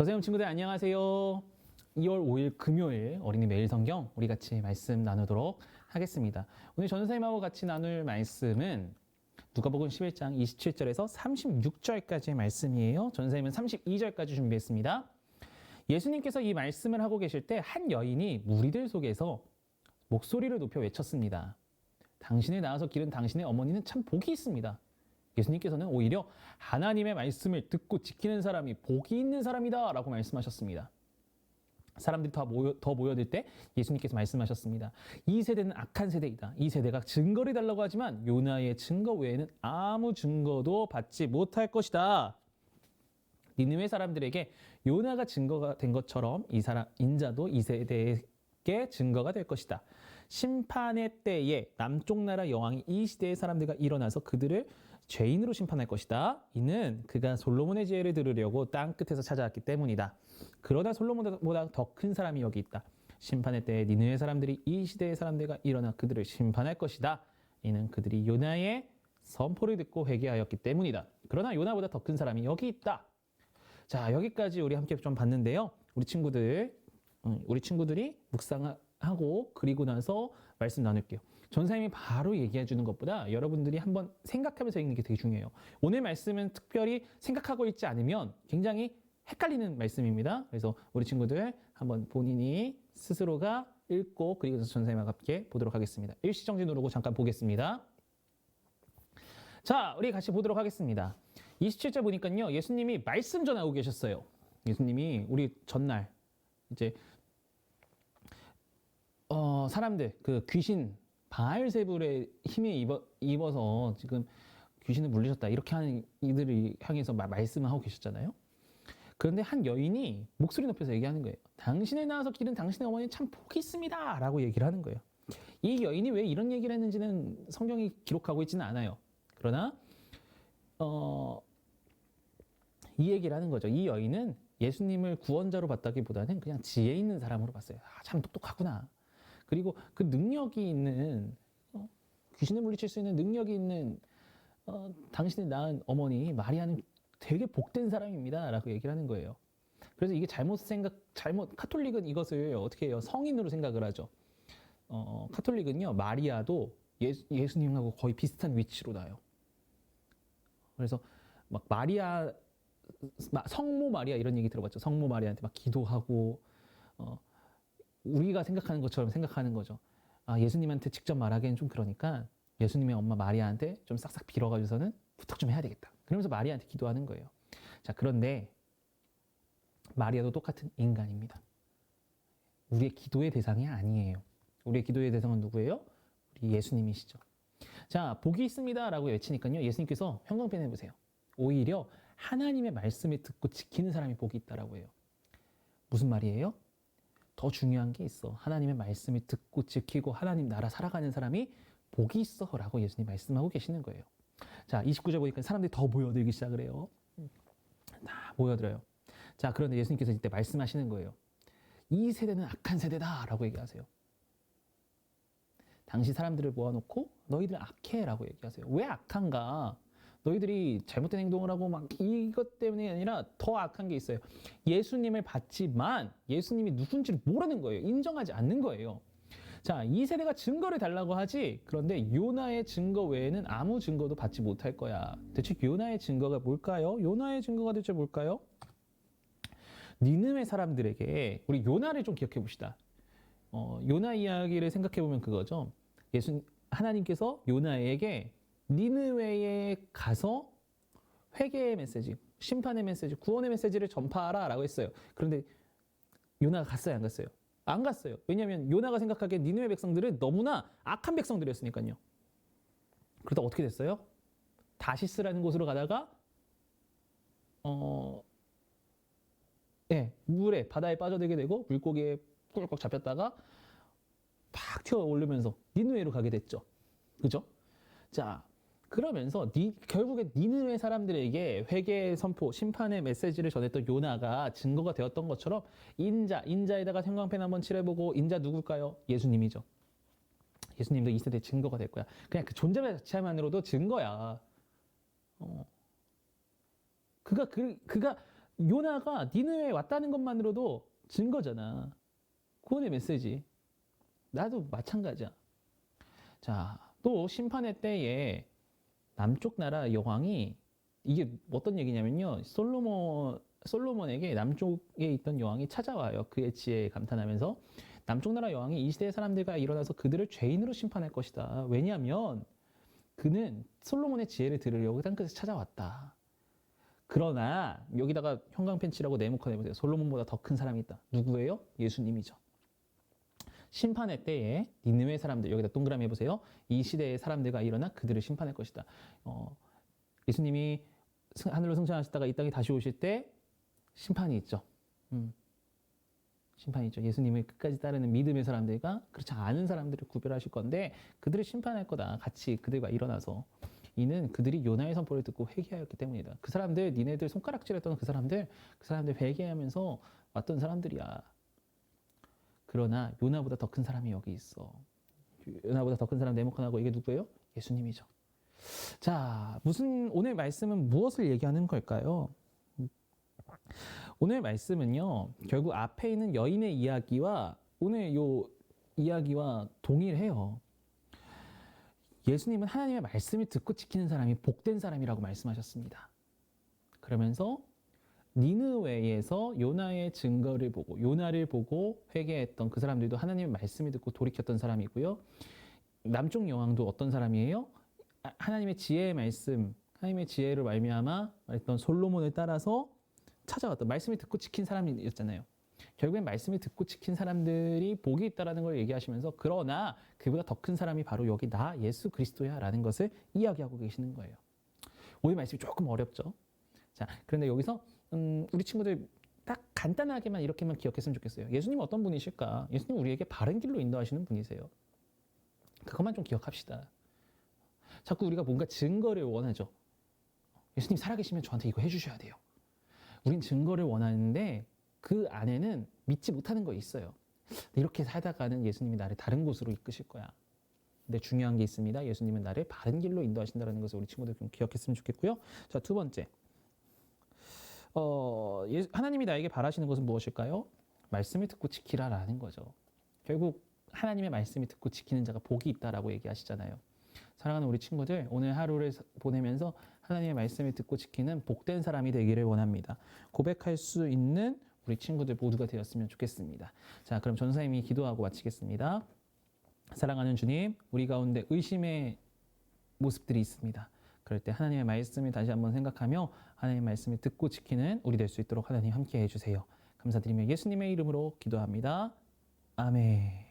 더세움 친구들 안녕하세요. 2월 5일 금요일 어린이 매일 성경 우리 같이 말씀 나누도록 하겠습니다. 오늘 전 선생님하고 같이 나눌 말씀은 누가복음 11장 27절에서 36절까지의 말씀이에요. 전 선생님은 32절까지 준비했습니다. 예수님께서 이 말씀을 하고 계실 때 한 여인이 무리들 속에서 목소리를 높여 외쳤습니다. 당신을 낳아서 기른 당신의 어머니는 참 복이 있습니다. 예수님께서는 오히려 하나님의 말씀을 듣고 지키는 사람이 복이 있는 사람이다 라고 말씀하셨습니다. 사람들이 더 모여들 때 예수님께서 말씀하셨습니다. 이 세대는 악한 세대이다. 이 세대가 증거를 달라고 하지만 요나의 증거 외에는 아무 증거도 받지 못할 것이다. 니느웨 사람들에게 요나가 증거가 된 것처럼 인자도 이 세대에게 증거가 될 것이다. 심판의 때에 남쪽 나라 여왕이 이 시대의 사람들과 일어나서 그들을 죄인으로 심판할 것이다. 이는 그가 솔로몬의 지혜를 들으려고 땅 끝에서 찾아왔기 때문이다. 그러나 솔로몬보다 더 큰 사람이 여기 있다. 심판의 때에 니느웨 사람들이 이 시대의 사람들과 일어나 그들을 심판할 것이다. 이는 그들이 요나의 선포를 듣고 회개하였기 때문이다. 그러나 요나보다 더 큰 사람이 여기 있다. 자, 여기까지 우리 함께 좀 봤는데요. 우리 친구들이 묵상하고 그리고 나서 말씀 나눌게요. 전사님이 바로 얘기해 주는 것보다 여러분들이 한번 생각하면서 읽는 게 되게 중요해요. 오늘 말씀은 특별히 생각하고 있지 않으면 굉장히 헷갈리는 말씀입니다. 그래서 우리 친구들 한번 본인이 스스로가 읽고 그리고 전사님과 함께 보도록 하겠습니다. 일시정지 누르고 잠깐 보겠습니다. 자, 우리 같이 보도록 하겠습니다. 27절 보니까요. 예수님이 말씀 전하고 계셨어요. 예수님이 우리 전날 이제 사람들 그 귀신 바알세불의 힘에 입어서 지금 귀신을 물리셨다 이렇게 하는 이들을 향해서 말씀을 하고 계셨잖아요. 그런데 한 여인이 목소리 높여서 얘기하는 거예요. 당신을 낳아서 기른 당신의 어머니는 참 복이 있습니다 라고 얘기를 하는 거예요. 이 여인이 왜 이런 얘기를 했는지는 성경이 기록하고 있지는 않아요. 그러나 이 얘기를 하는 거죠. 이 여인은 예수님을 구원자로 봤다기보다는 그냥 지혜 있는 사람으로 봤어요. 참 똑똑하구나. 그리고 그 능력이 있는 귀신을 물리칠 수 있는 능력이 있는 당신을 낳은 어머니 마리아는 되게 복된 사람입니다 라고 얘기를 하는 거예요. 그래서 이게 카톨릭은 이것을 어떻게 해요? 성인으로 생각을 하죠. 카톨릭은요 마리아도 예수님하고 거의 비슷한 위치로 놔요. 그래서 막 마리아 성모 마리아 이런 얘기 들어봤죠. 성모 마리아한테 막 기도하고 우리가 생각하는 것처럼 생각하는 거죠. 아, 예수님한테 직접 말하기엔 좀 그러니까 예수님의 엄마 마리아한테 좀 싹싹 빌어가지고서는 부탁 좀 해야 되겠다. 그러면서 마리아한테 기도하는 거예요. 자, 그런데 마리아도 똑같은 인간입니다. 우리의 기도의 대상이 아니에요. 우리의 기도의 대상은 누구예요? 우리 예수님이시죠. 자, 복이 있습니다 라고 외치니까요. 예수님께서 형광펜 해보세요. 오히려 하나님의 말씀을 듣고 지키는 사람이 복이 있다라고 해요. 무슨 말이에요? 더 중요한 게 있어. 하나님의 말씀을 듣고 지키고 하나님 나라 살아가는 사람이 복이 있어 라고 예수님 말씀하고 계시는 거예요. 자, 29절 보니까 사람들이 더 모여들기 시작을 해요. 다 모여들어요. 자, 그런데 예수님께서 이때 말씀하시는 거예요. 이 세대는 악한 세대다 라고 얘기하세요. 당시 사람들을 모아놓고 너희들 악해 라고 얘기하세요. 왜 악한가? 너희들이 잘못된 행동을 하고 막 이것 때문이 아니라 더 악한 게 있어요. 예수님을 받지만 예수님이 누군지를 모르는 거예요. 인정하지 않는 거예요. 자, 이 세대가 증거를 달라고 하지. 그런데 요나의 증거 외에는 아무 증거도 받지 못할 거야. 대체 요나의 증거가 뭘까요? 요나의 증거가 대체 뭘까요? 니느웨 사람들에게 우리 요나를 좀 기억해 봅시다. 요나 이야기를 생각해 보면 그거죠. 하나님께서 요나에게 니느웨에 가서 회개의 메시지, 심판의 메시지, 구원의 메시지를 전파하라 라고 했어요. 그런데 요나가 갔어요? 안 갔어요? 안 갔어요. 왜냐하면 요나가 생각하기에 니느웨 백성들은 너무나 악한 백성들이었으니까요. 그러다 어떻게 됐어요? 다시스라는 곳으로 가다가 물에 바다에 빠져들게 되고 물고기에 꿀꺽 잡혔다가 팍 튀어 오르면서 니느웨로 가게 됐죠. 그죠? 자, 그러면서 결국에 니느웨 사람들에게 회개의 선포, 심판의 메시지를 전했던 요나가 증거가 되었던 것처럼 인자에다가 형광펜 한번 칠해보고 인자 누굴까요? 예수님이죠. 예수님도 이 세대의 증거가 될 거야. 그냥 그 존재 자체만으로도 증거야. 그가 요나가 니느웨에 왔다는 것만으로도 증거잖아. 구원의 메시지. 나도 마찬가지야. 자, 또 심판의 때에 남쪽 나라 여왕이 이게 어떤 얘기냐면요. 솔로몬에게 남쪽에 있던 여왕이 찾아와요. 그의 지혜에 감탄하면서 남쪽 나라 여왕이 이 시대의 사람들과 일어나서 그들을 죄인으로 심판할 것이다. 왜냐하면 그는 솔로몬의 지혜를 들으려고 땅끝에서 찾아왔다. 그러나 여기다가 형광펜치라고 네모칸 해보세요. 솔로몬보다 더 큰 사람이 있다. 누구예요? 예수님이죠. 심판의 때에 니느웨 사람들, 여기다 동그라미 해보세요. 이 시대의 사람들과 일어나 그들을 심판할 것이다. 예수님이 하늘로 승천하셨다가 이 땅에 다시 오실 때 심판이 있죠. 심판이 있죠. 예수님을 끝까지 따르는 믿음의 사람들과 그렇지 않은 사람들을 구별하실 건데 그들을 심판할 거다. 같이 그들과 일어나서. 이는 그들이 요나의 선포를 듣고 회개하였기 때문이다. 그 사람들, 니네들 손가락질했던 그 사람들 회개하면서 왔던 사람들이야. 그러나 요나보다 더 큰 사람이 여기 있어. 요나보다 더 큰 사람 네모칸하고 이게 누구예요? 예수님이죠. 자, 오늘 말씀은 무엇을 얘기하는 걸까요? 오늘 말씀은요, 결국 앞에 있는 여인의 이야기와 오늘 요 이야기와 동일해요. 예수님은 하나님의 말씀을 듣고 지키는 사람이 복된 사람이라고 말씀하셨습니다. 그러면서 니느웨에서 요나의 증거를 보고 요나를 보고 회개했던 그 사람들도 하나님의 말씀을 듣고 돌이켰던 사람이고요. 남쪽 여왕도 어떤 사람이에요? 하나님의 지혜의 말씀, 하나님의 지혜를 말미암아 말했던 솔로몬을 따라서 찾아왔던 말씀을 듣고 지킨 사람이었잖아요. 결국엔 말씀을 듣고 지킨 사람들이 복이 있다라는 걸 얘기하시면서 그러나 그보다 더 큰 사람이 바로 여기 나 예수 그리스도야 라는 것을 이야기하고 계시는 거예요. 오늘 말씀이 조금 어렵죠. 자, 그런데 여기서 우리 친구들 딱 간단하게만 이렇게만 기억했으면 좋겠어요. 예수님 어떤 분이실까? 예수님 우리에게 바른 길로 인도하시는 분이세요. 그것만 좀 기억합시다. 자꾸 우리가 뭔가 증거를 원하죠. 예수님 살아계시면 저한테 이거 해주셔야 돼요. 우린 증거를 원하는데 그 안에는 믿지 못하는 거 있어요. 이렇게 살다가는 예수님이 나를 다른 곳으로 이끄실 거야. 근데 중요한 게 있습니다. 예수님은 나를 바른 길로 인도하신다는 것을 우리 친구들 좀 기억했으면 좋겠고요. 자, 두 번째. 하나님이 나에게 바라시는 것은 무엇일까요? 말씀을 듣고 지키라라는 거죠. 결국 하나님의 말씀을 듣고 지키는 자가 복이 있다라고 얘기하시잖아요. 사랑하는 우리 친구들, 오늘 하루를 보내면서 하나님의 말씀을 듣고 지키는 복된 사람이 되기를 원합니다. 고백할 수 있는 우리 친구들 모두가 되었으면 좋겠습니다. 자, 그럼 전사님이 기도하고 마치겠습니다. 사랑하는 주님, 우리 가운데 의심의 모습들이 있습니다. 그럴 때 하나님의 말씀을 다시 한번 생각하며 하나님의 말씀을 듣고 지키는 우리 될 수 있도록 하나님 함께 해주세요. 감사드리며 예수님의 이름으로 기도합니다. 아멘.